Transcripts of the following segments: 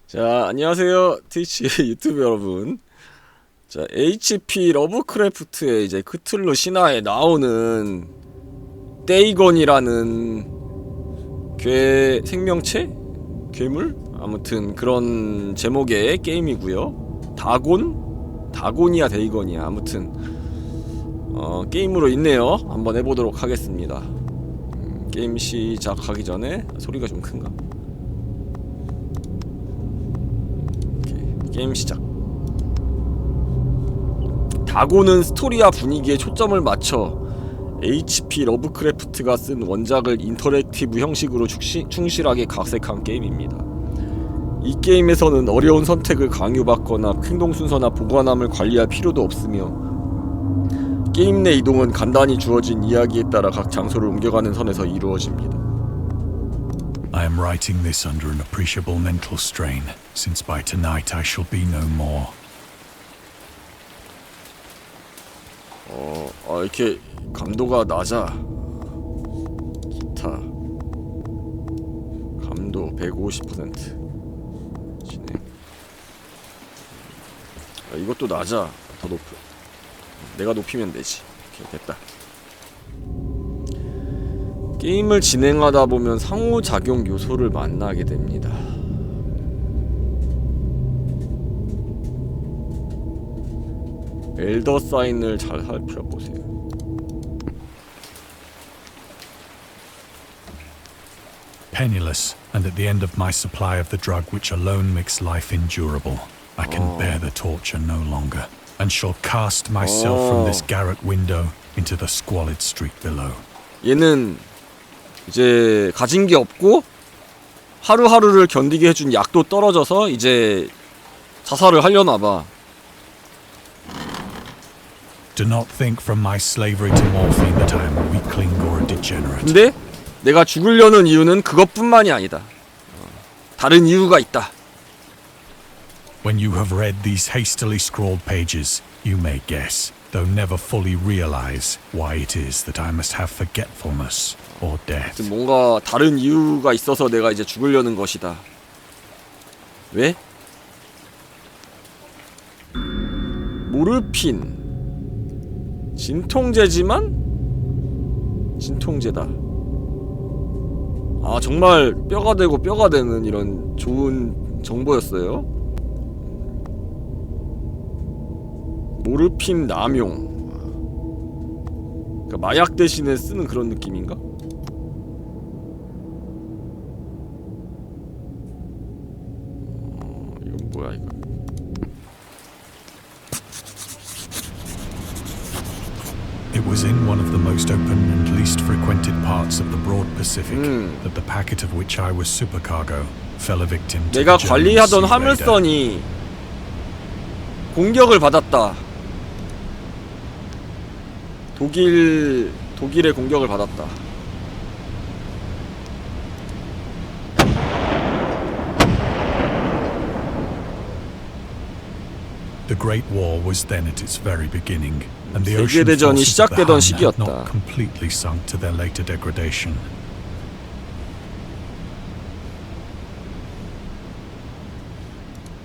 자, 안녕하세요. 트위치 유튜브 여러분. 자, HP 러브크래프트의 이제 크툴루 신화에 나오는 데이건이라는 생명체? 괴물? 아무튼 그런 제목의 게임이고요. 다곤이야 데이건이야. 아무튼 게임으로 있네요. 한번 해보도록 하겠습니다. 게임 시작하기 전에 소리가 좀 큰가? 게임 시작. 다곤은 스토리와 분위기에 초점을 맞춰 HP 러브크래프트가 쓴 원작을 인터랙티브 형식으로 충실하게 각색한 게임입니다. 이 게임에서는 어려운 선택을 강요받거나 행동 순서나 보관함을 관리할 필요도 없으며 게임 내 이동은 간단히 주어진 이야기에 따라 각 장소를 옮겨가는 선에서 이루어집니다. I am writing this under an appreciable mental strain, since by tonight I shall be no more. 이렇게 감도가 낮아. 기타 감도 150% 진행. 이것도 낮아. 더 높여. 내가 높이면 되지. 오케이, 됐다. 게임을 진행하다 보면 상호작용 요소를 만나게 됩니다. 엘더 사인을 잘 살펴보세요. Penniless, and at the end of my supply of the drug which alone makes life endurable, I can bear the torture no longer, and shall cast myself from this garret window into the squalid street below. 얘는 이제 가진 게 없고 하루하루를 견디게 해준 약도 떨어져서 이제 자살을 하려나봐. Do not think from my slavery to morphine that I am a weakling or a degenerate. 근데 내가 죽으려는 이유는 그것뿐만이 아니다. 다른 이유가 있다. When you have read these hastily scrawled pages, you may guess, though never fully realize, why it is that I must have forgetfulness or death. 뭔가 다른 이유가 있어서 내가 이제 죽으려는 것이다. 왜? 모르핀 진통제다. 아, 정말 뼈가 되고 뼈가 되는 이런 좋은 정보였어요. 모르핀 남용. 그러니까 마약 대신에 쓰는 그런 느낌인가? 이건 뭐야 이거? It was in one of the most open and least frequented parts of the broad Pacific that the packet of which I was supercargo fell a victim to 내가 the German 관리하던 sea raider. 화물선이 공격을 받았다. 독일의 공격을 받았다. The Great War was then at its very beginning, and the ocean 세계대전이 forces of the 시작되던 Hun had 시기였다. not completely sunk to their later degradation.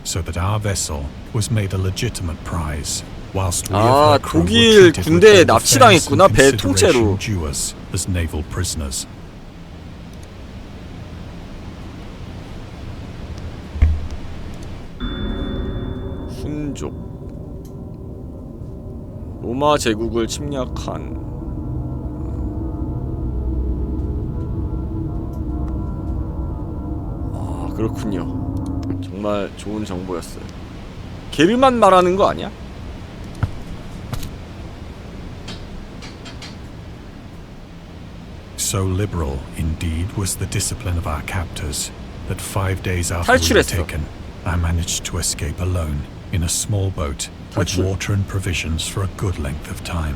So that our vessel was made a legitimate prize, whilst we of her crew were 독일 treated with 군대에 all the fairness 납치당했구나, and 배 통째로. consideration due us as naval prisoners. 훈족 로마 제국을 침략한. 그렇군요. 정말 좋은 정보였어요. 게르만 말하는 거 아니야? So liberal, indeed, was the discipline of our captors that 5 days after we were 탈출했어. taken, I managed to escape alone in a small boat with 탈출. water and provisions for a good length of time.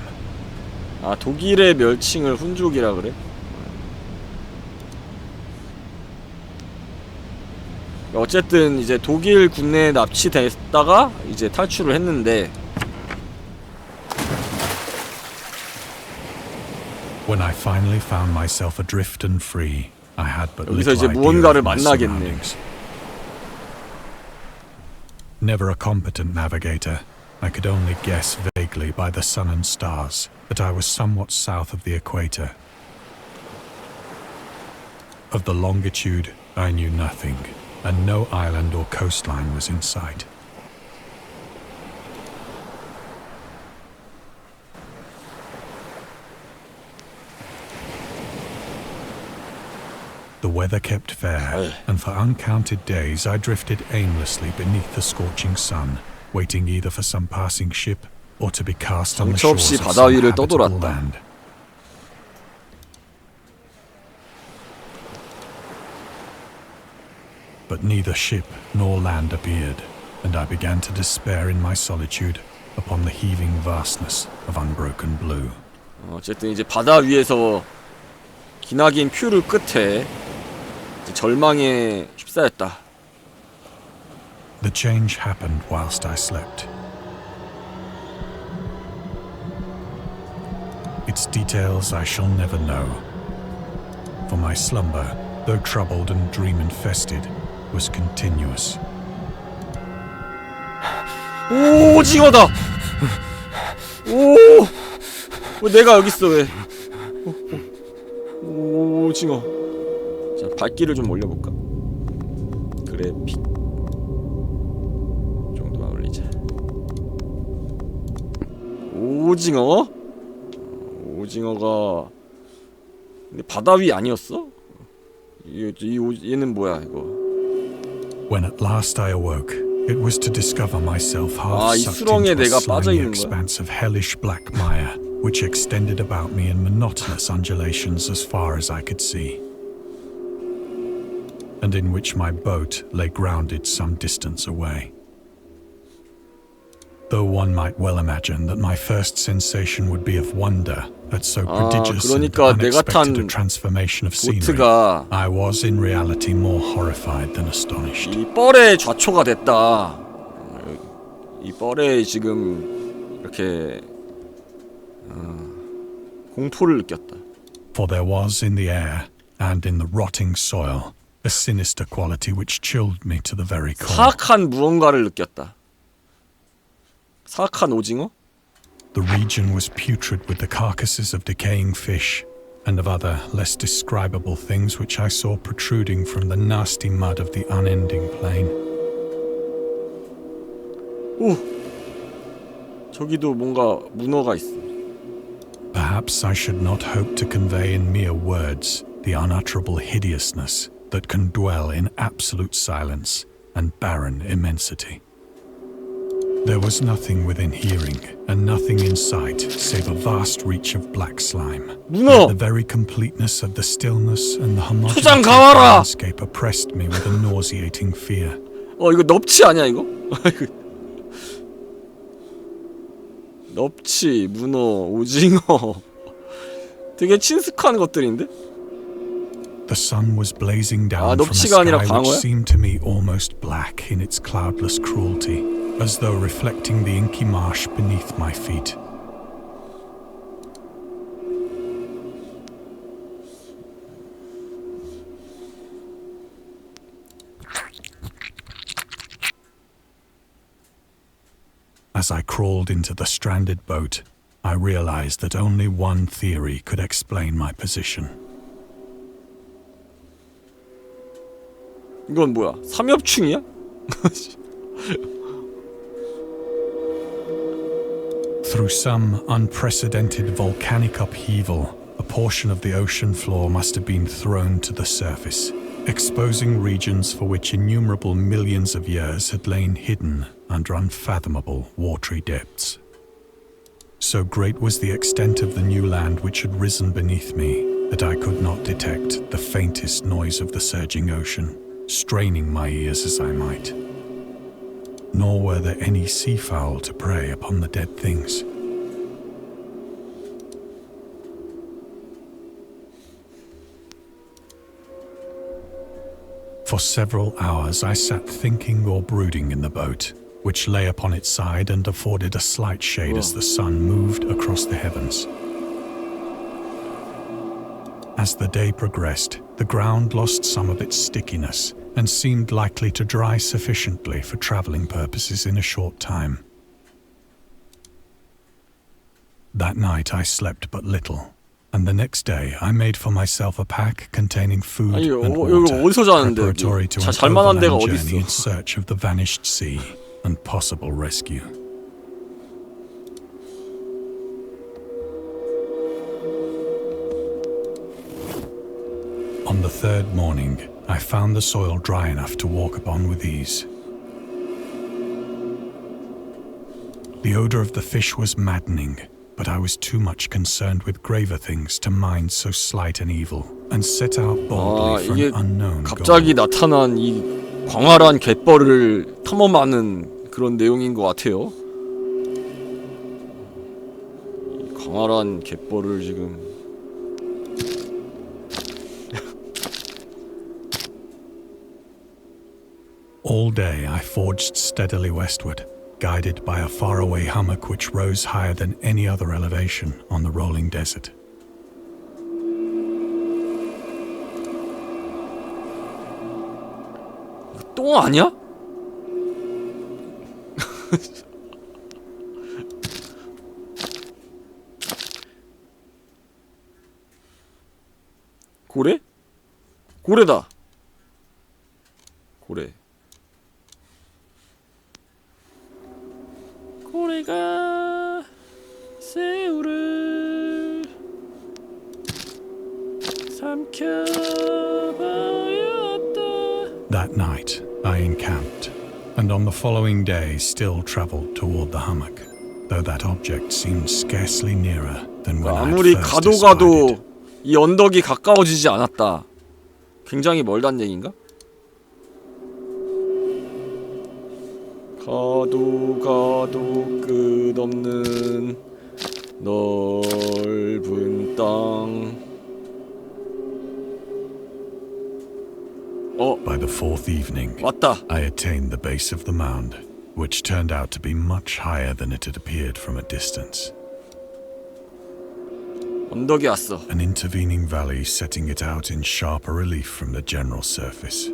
독일의 멸칭을 훈족이라 그래? 어쨌든 이제 독일 군내에 납치됐다가 이제 탈출을 했는데 When I finally found myself adrift and free, I had but 여기서 little 이제 idea 무언가를 of my 만나겠네. surroundings. Never a competent navigator, I could only guess vaguely by the sun and stars that I was somewhat south of the equator. Of the longitude, I knew nothing, and no island or coastline was in sight. The weather kept fair, and for uncounted days I drifted aimlessly beneath the scorching sun, waiting either for some passing ship or to be cast on the 정처 shores 없이 of 바다 some 위를 habitable 떠돌았다. land. But neither ship nor land appeared, and I began to despair in my solitude upon the heaving vastness of unbroken blue. 어쨌든 이제 바다 위에서 기나긴 퓨를 끝에 이제 절망에 휩싸였다. The change happened whilst I slept. Its details I shall never know, for my slumber, though troubled and dream-infested, was continuous. 오, 오징어다! 오! 왜 내가 여기 있어, 왜? 오, 오징어. 자, 밝기를 좀 올려볼까? 그래픽 정도만 올리자. 오징어? 오징어가 근데 바다 위 아니었어? 얘는 뭐야 이거? When at last I awoke, it was to discover myself half 이 sucked 수렁에 into a 내가 빠져 slimy 있는 거야? expanse of hellish black mire, which extended about me in monotonous undulations as far as I could see, and in which my boat lay grounded some distance away. Though one might well imagine that my first sensation would be of wonder at so prodigious and 그러니까 내가 탄 unexpected a transformation of scenery, 보트가 I was in reality more horrified than astonished. 이 뻘의 좌초가 됐다. 이 뻘에 지금 이렇게 공포를 느꼈다. For there was in the air and in the rotting soil a sinister quality which chilled me to the very core. 사악한 무언가를 느꼈다. 사악한 오징어? The region was putrid with the carcasses of decaying fish and of other less describable things which I saw protruding from the nasty mud of the unending plain. 오! 저기도 뭔가 문어가 있어. Perhaps I should not hope to convey in mere words the unutterable hideousness that can dwell in absolute silence and barren immensity. There was nothing within hearing and nothing in sight save a vast reach of black slime. 문어! The very completeness of the stillness and the homogeneity 초장 of the 가와라! landscape oppressed me with a nauseating fear. 이거 넙치 아니야 이거? 넙치, 문어, 오징어 되게 친숙한 것들인데? The sun was blazing down from a 넙치가 아니라 sky which 광어야? seemed to me almost black in its cloudless cruelty, as though reflecting the inky marsh beneath my feet. As I crawled into the stranded boat, I realized that only one theory could explain my position. 이건 뭐야? 삼엽충이야? Through some unprecedented volcanic upheaval, a portion of the ocean floor must have been thrown to the surface, exposing regions for which innumerable millions of years had lain hidden under unfathomable watery depths. So great was the extent of the new land which had risen beneath me that I could not detect the faintest noise of the surging ocean, straining my ears as I might. Nor were there any seafowl to prey upon the dead things. For several hours I sat thinking or brooding in the boat, which lay upon its side and afforded a slight shade as the sun moved across the heavens. As the day progressed, the ground lost some of its stickiness, and seemed likely to dry sufficiently for traveling purposes in a short time. That night I slept but little, and the next day I made for myself a pack containing food 아니, and 여기 water, 어디서 자는데? preparatory to an 잘만한 데가 overland 어디 journey in 있어? search of the vanished sea and possible rescue. On the third morning, I found the soil dry enough to walk upon with ease. The odor of the fish was maddening, but I was too much concerned with graver things to mind so slight an evil, and set out boldly for 이게 an unknown 갑자기 goal. 나타난 이 광활한 갯벌을 탐험하는 그런 내용인 것 같아요. 이 광활한 갯벌을 지금 All day I forged steadily westward, guided by a faraway hummock which rose higher than any other elevation on the rolling desert. 똥 아니야? 고래? 고래다. 고래. 고래가 새우를 삼켜버렸다. That night I encamped, and on the following day still travelled toward the hummock, though that object seemed scarcely nearer than when I 아무리 had first 가도 espied it. 가도 이 언덕이 가까워지지 않았다. 굉장히 멀단 얘기인가? 가도 가도 끝없는 넓은 땅. By the fourth evening, 왔다. I attained the base of the mound, which turned out to be much higher than it had appeared from a distance. 언덕에 왔어. An intervening valley setting it out in sharper relief from the general surface.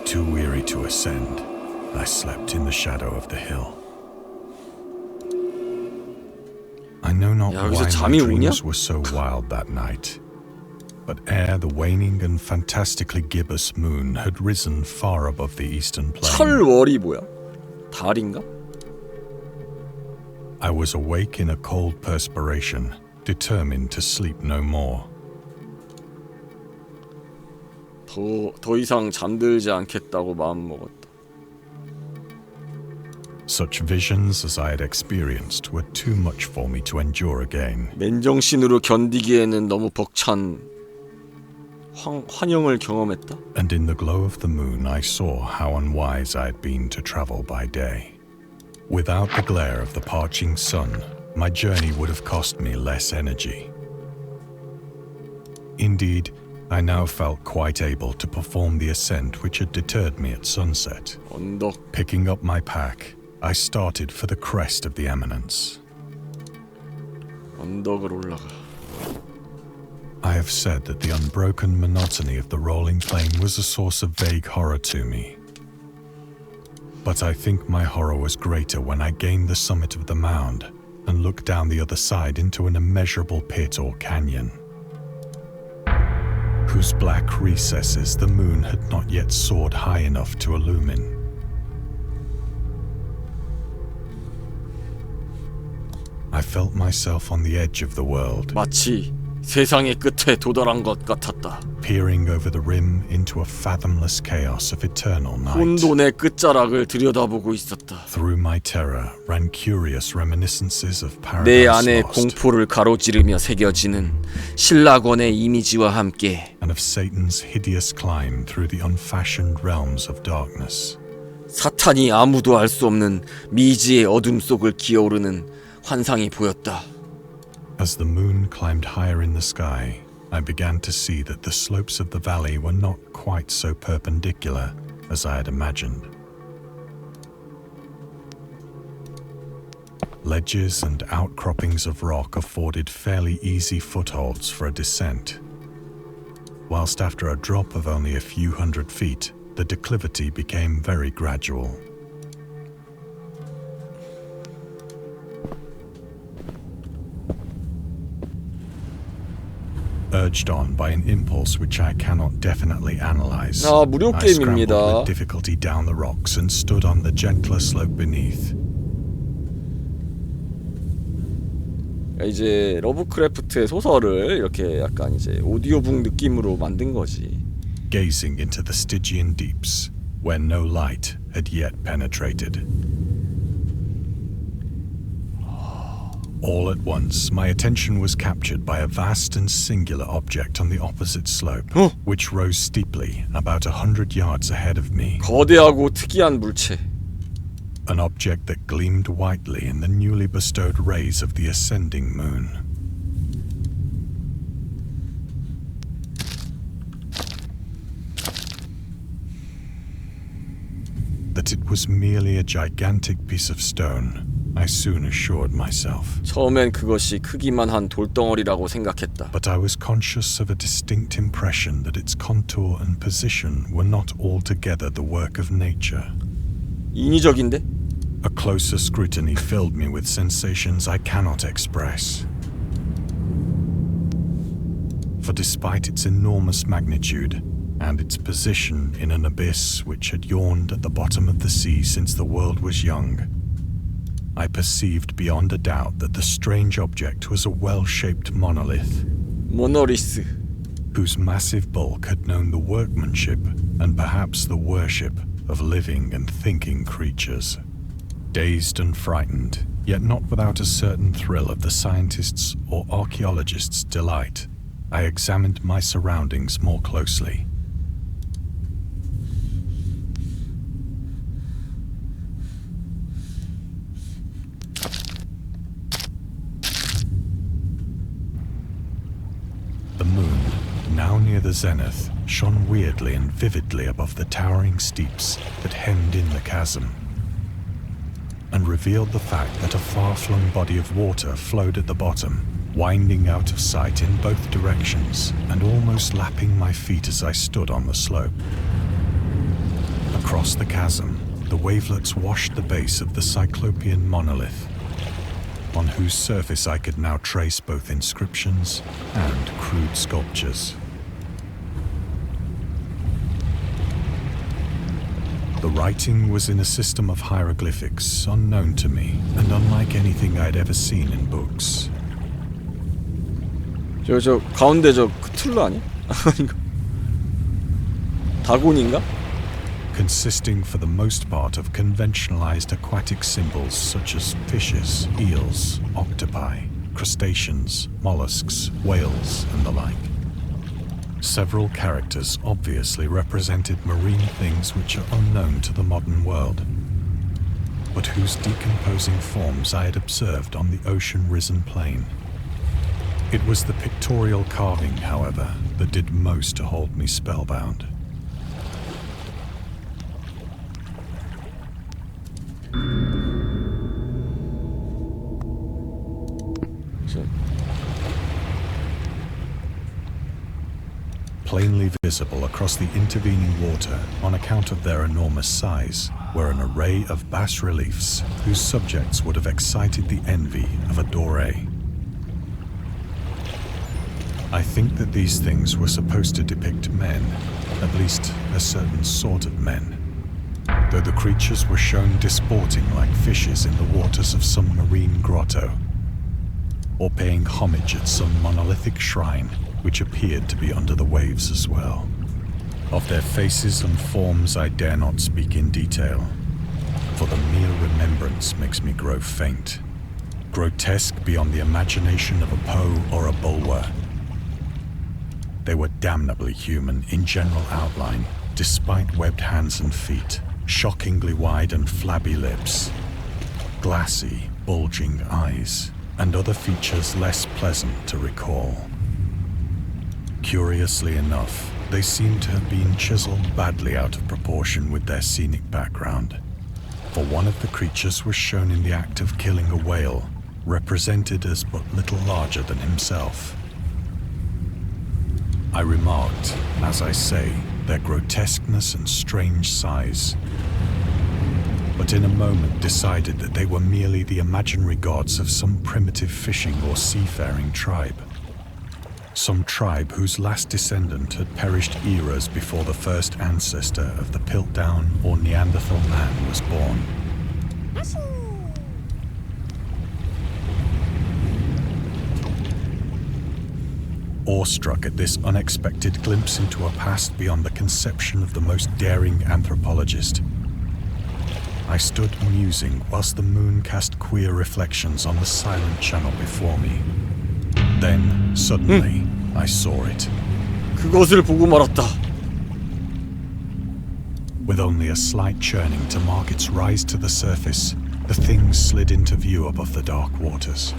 Too weary to ascend, I slept in the shadow of the hill. I know not 야, 여기서 why my 잠이 오냐? dreams were so wild that night, but ere the waning and fantastically gibbous moon had risen far above the eastern plain, 철월이 뭐야? 달인가? I was awake in a cold perspiration, determined to sleep no more. 더 이상 잠들지 않겠다고 마음먹었다. Such visions as I had experienced were too much for me to endure again. 맨정신으로 견디기에는 너무 벅찬 환영을 경험했다. And in the glow of the moon I saw how unwise I had been to travel by day. Without the glare of the parching sun, my journey would have cost me less energy. Indeed, I now felt quite able to perform the ascent which had deterred me at sunset. 언덕. Picking up my pack, I started for the crest of the eminence. 언덕을 올라가. I have said that the unbroken monotony of the rolling plain was a source of vague horror to me. But I think my horror was greater when I gained the summit of the mound and looked down the other side into an immeasurable pit or canyon, whose black recesses the moon had not yet soared high enough to illumine. I felt myself on the edge of the world, 마치 세상의 끝에 도달한 것 같았다. peering over the rim into a fathomless chaos of eternal night. 혼돈의 끝자락을 들여다보고 있었다. Through my terror ran curious reminiscences of 내 paradise 안에 lost 공포를 가로지르며 새겨지는 신라권의 이미지와 함께 and of Satan's hideous climb through the unfashioned realms of darkness. 사탄이 아무도 알 수 없는 미지의 어둠 속을 기어오르는 환상이 보였다. As the moon climbed higher in the sky, I began to see that the slopes of the valley were not quite so perpendicular as I had imagined. Ledges and outcroppings of rock afforded fairly easy footholds for a descent. whilst after a drop of only a few hundred feet, the declivity became very gradual. Urged on by an impulse which I cannot definitely analyze, 무료 I scrambled 게임입니다. with difficulty down the rocks and stood on the gentler slope beneath. 이제 러브크래프트의 소설을 이렇게 약간 이제 오디오북 느낌으로 만든 거지. Gazing into the Stygian deeps, where no light had yet penetrated. All at once, my attention was captured by a vast and singular object on the opposite slope, which rose steeply about 100 yards ahead of me. 거대하고 특이한 물체. An object that gleamed whitely in the newly bestowed rays of the ascending moon. That it was merely a gigantic piece of stone, I soon assured myself. 처음엔 그것이 크기만 한 돌덩어리라고 생각했다. But I was conscious of a distinct impression that its contour and position were not altogether the work of nature. 인위적인데? A closer scrutiny filled me with sensations I cannot express. For despite its enormous magnitude, and its position in an abyss which had yawned at the bottom of the sea since the world was young, I perceived beyond a doubt that the strange object was a well-shaped monolith, 모노리스. whose massive bulk had known the workmanship and perhaps the worship of living and thinking creatures. Dazed and frightened, yet not without a certain thrill of the scientist's or archaeologist's delight, I examined my surroundings more closely. The moon, now near the zenith, shone weirdly and vividly above the towering steeps that hemmed in the chasm, and revealed the fact that a far-flung body of water flowed at the bottom, winding out of sight in both directions and almost lapping my feet as I stood on the slope. Across the chasm, the wavelets washed the base of the Cyclopean monolith, on whose surface I could now trace both inscriptions and crude sculptures. The writing was in a system of hieroglyphics unknown to me and unlike anything I'd ever seen in books. 저 가운데 저 크툴루 아니야? 이거 다곤인가? Consisting for the most part of conventionalized aquatic symbols such as fishes, eels, octopi, crustaceans, mollusks, whales, and the like. Several characters obviously represented marine things which are unknown to the modern world, but whose decomposing forms I had observed on the ocean-risen plain. It was the pictorial carving, however, that did most to hold me spellbound. Plainly visible across the intervening water, on account of their enormous size, were an array of bas-reliefs whose subjects would have excited the envy of a Doré. I think that these things were supposed to depict men, at least a certain sort of men, though the creatures were shown disporting like fishes in the waters of some marine grotto, or paying homage at some monolithic shrine which appeared to be under the waves as well. Of their faces and forms I dare not speak in detail, for the mere remembrance makes me grow faint, grotesque beyond the imagination of a Poe or a Bulwer. They were damnably human in general outline, despite webbed hands and feet, shockingly wide and flabby lips, glassy, bulging eyes, and other features less pleasant to recall. Curiously enough, they seem to have been chiseled badly out of proportion with their scenic background, for one of the creatures was shown in the act of killing a whale, represented as but little larger than himself. I remarked, as I say, their grotesqueness and strange size, but in a moment decided that they were merely the imaginary gods of some primitive fishing or seafaring tribe. Some tribe whose last descendant had perished eras before the first ancestor of the Piltdown or Neanderthal man was born. Awestruck at this unexpected glimpse into a past beyond the conception of the most daring anthropologist, I stood musing whilst the moon cast queer reflections on the silent channel before me. Then, suddenly, I saw it. 그것을 보고 말았다. With only a slight churning to mark its rise to the surface, the thing slid into view above the dark waters.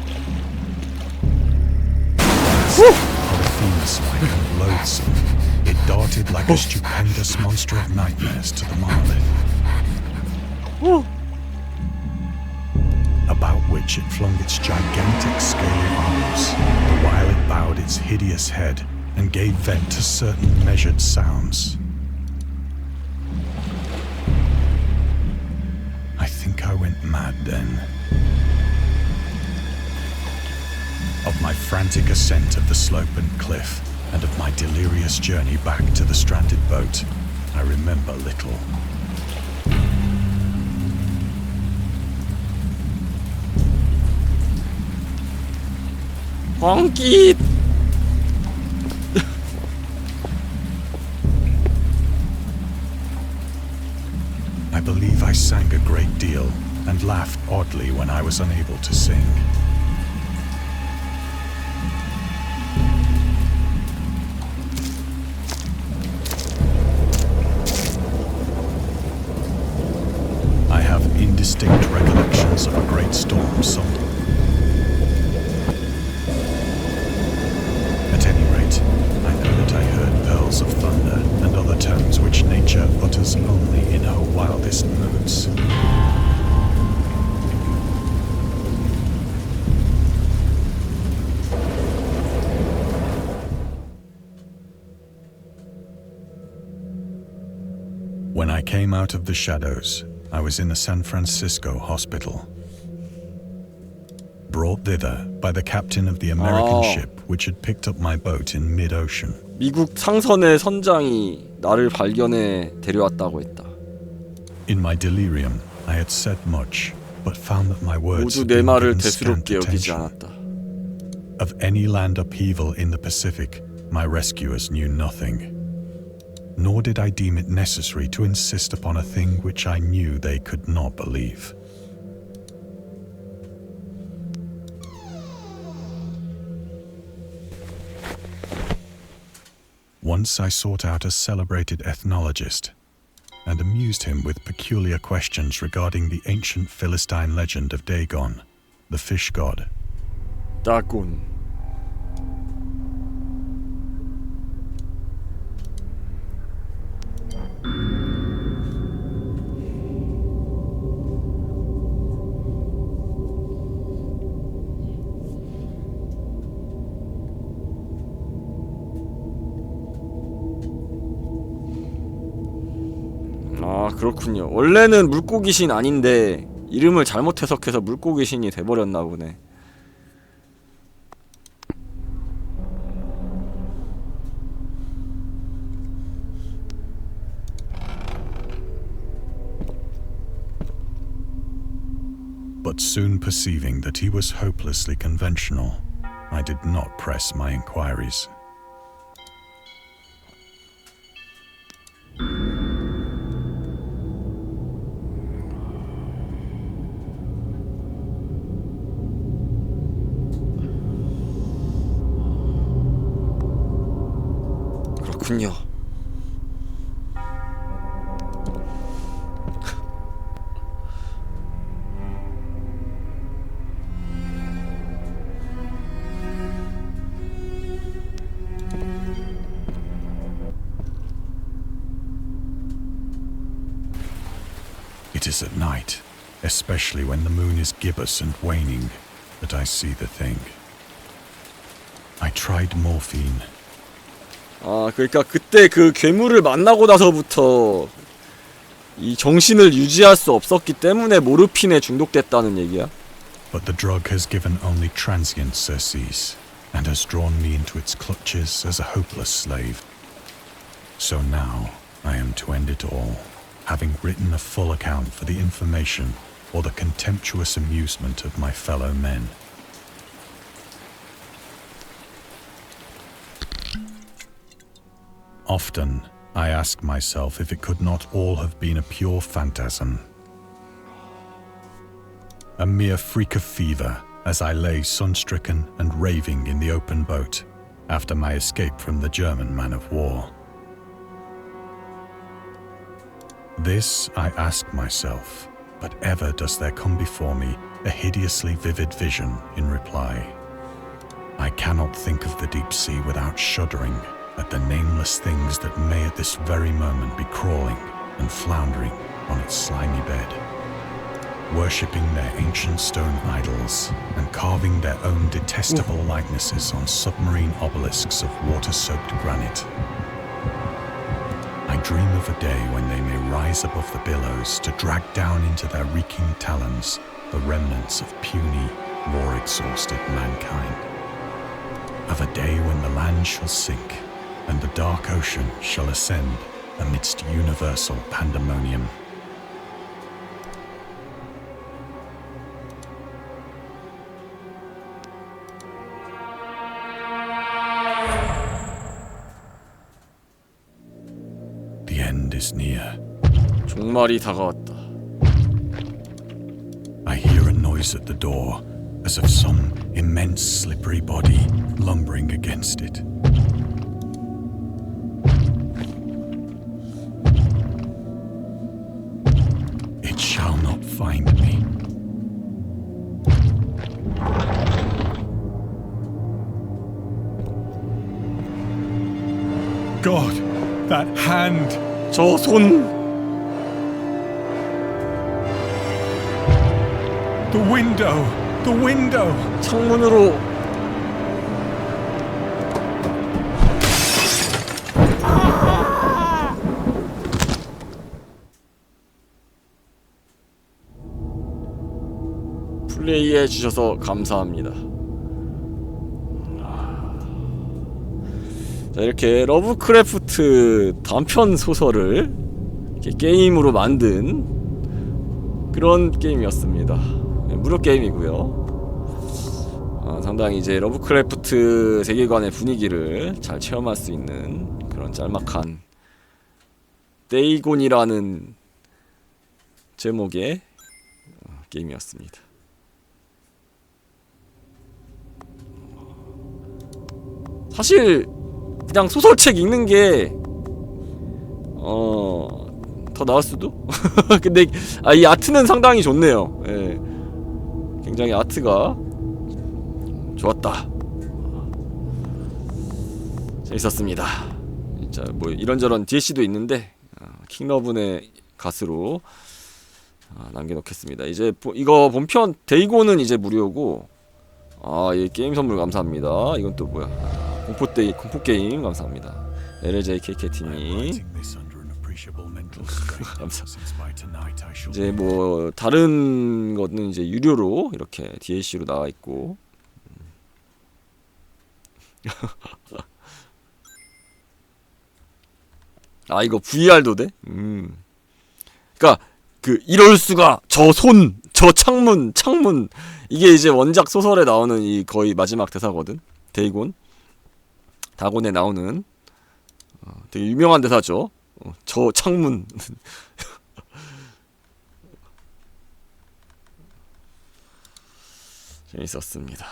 Polyphemus-like and loathsome, it darted like a stupendous monster of nightmares to the monolith, about which it flung its gigantic scaly arms, the while it bowed its hideous head and gave vent to certain measured sounds. I think I went mad then. Of my frantic ascent of the slope and cliff, and of my delirious journey back to the stranded boat, I remember little. 황깃! I believe I sang a great deal and laughed oddly when I was unable to sing. I have indistinct recollections of a great storm somewhere. At any rate, I know that I heard pearls of thunder and other tones which nature utters only in her wildest moods. When I came out of the shadows, I was in a San Francisco hospital, brought thither by the captain of the American ship which had picked up my boat in mid-ocean. 미국 상선의 선장이 나를 발견해 데려왔다고 했다. In my delirium, I had said much, but found that my words 모두 had 내 been 말을 given scant 대수롭게 여기지 attention. 않았다. Of any land upheaval in the Pacific, my rescuers knew nothing. Nor did I deem it necessary to insist upon a thing which I knew they could not believe. Once I sought out a celebrated ethnologist and amused him with peculiar questions regarding the ancient Philistine legend of Dagon, the fish god. 다곤. 아, 그렇군요. 원래는 물고기신 아닌데 이름을 잘못 해석해서 물고기신이 돼버렸나 보네. But soon perceiving that he was hopelessly conventional, I did not press my inquiries. 그렇군요. It is at night, especially when the moon is gibbous and waning, that I see the thing. I tried morphine, 아, 그러니까 그때 그 괴물을 만나고 나서부터 이 정신을 유지할 수 없었기 때문에 모르핀에 중독됐다는 얘기야. But the drug has given only transient surcease, and has drawn me into its clutches as a hopeless slave. So now I am to end it all, having written a full account for the information or the contemptuous amusement of my fellow men. Often I ask myself if it could not all have been a pure phantasm. A mere freak of fever as I lay sun-stricken and raving in the open boat after my escape from the German man of war. This I ask myself, but ever does there come before me a hideously vivid vision in reply. I cannot think of the deep sea without shuddering at the nameless things that may at this very moment be crawling and floundering on its slimy bed, worshipping their ancient stone idols and carving their own detestable likenesses on submarine obelisks of water-soaked granite. I dream of a day when they may rise above the billows to drag down into their reeking talons the remnants of puny, war-exhausted mankind. Of a day when the land shall sink and the dark ocean shall ascend amidst universal pandemonium. The end is near. 종말이 다가왔다. I hear a noise at the door, as of some immense slippery body lumbering against it. It shall not find me. God, that hand! 저 손! The window! The window! 창문으로 플레이해 주셔서 감사합니다. 자, 이렇게 러브크래프트 단편 소설을 이렇게 게임으로 만든 그런 게임이었습니다. 무료 게임이고요. 상당히 이제 러브크래프트 세계관의 분위기를 잘 체험할 수 있는 그런 짤막한 데이곤이라는 제목의 게임이었습니다. 사실 그냥 소설책 읽는 게 더 나을 수도? 근데 이 아트는 상당히 좋네요. 예. 굉장히 아트가 좋았다. 재밌었습니다. 진짜 뭐 이런저런 DLC도 있는데 킹러분의 갓으로 남겨놓겠습니다. 이제 이거 본편 데이고는 이제 무료고, 이 게임 선물 감사합니다. 이건 또 뭐야? 공포 게임 감사합니다. LJKK팀이 감사합니다. 이제 뭐 다른 거는 이제 유료로 이렇게 DLC로 나와 있고. 이거 VR도 돼? 그러니까 이럴 수가, 저 손, 저 창문 이게 이제 원작 소설에 나오는 이 거의 마지막 대사거든. 다곤에 나오는 되게 유명한 대사죠. 저 창문. 재밌었습니다.